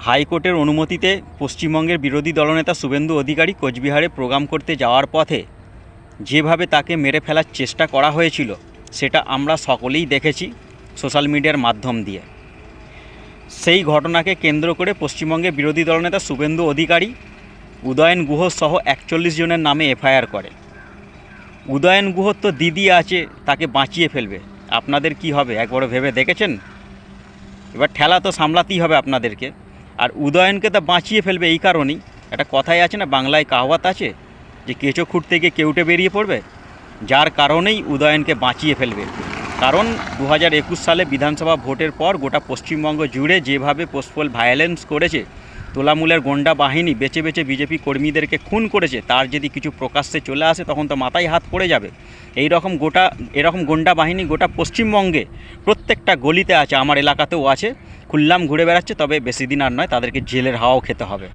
হাইকোর্টের অনুমতিতে পশ্চিমবঙ্গের বিরোধী দলনেতা শুভেন্দু অধিকারী কোচবিহারে প্রোগ্রাম করতে যাওয়ার পথে যেভাবে তাকে মেরে ফেলার চেষ্টা করা হয়েছিল সেটা আমরা সকলেই দেখেছি সোশ্যাল মিডিয়ার মাধ্যম দিয়ে। সেই ঘটনাকে কেন্দ্র করে পশ্চিমবঙ্গের বিরোধী দলনেতা শুভেন্দু অধিকারী উদয়ন গুহ সহ 41 জনের নামে এফআইআর করে। উদয়ন গুহর তো দিদি আছে, তাকে বাঁচিয়ে ফেলবে, আপনাদের কি হবে একবারও ভেবে দেখেছেন? এবার ঠেলা তো সামলাতেই হবে আপনাদেরকে। আর উদয়নকে তো বাঁচিয়ে ফেলবে এই কারণেই, একটা কথাই আছে না, বাংলায় কাহাওয়াত আছে যে কেঁচো খুঁড়তে গিয়ে কেউটে বেরিয়ে পড়বে, যার কারণেই উদয়নকে বাঁচিয়ে ফেলবে। কারণ 2021 সালে বিধানসভা ভোটের পর গোটা পশ্চিমবঙ্গ জুড়ে যেভাবে পোস্টপোল ভায়োলেন্স করেছে, তোলামূলের গোন্ডা বাহিনী বেছে বেছে বিজেপি কর্মীদেরকে খুন করেছে, তার যদি কিছু প্রকাশ্যে চলে আসে তখন তো মাথায় হাত পড়ে যাবে। এরকম গোন্ডা বাহিনী গোটা পশ্চিমবঙ্গে প্রত্যেকটা গলিতে আছে, আমার এলাকাতেও আছে, খুললাম ঘুরে বেড়াচ্ছে। তবে বেশি দিন আর নয়, তাদেরকে জেলের হাওয়াও খেতে হবে।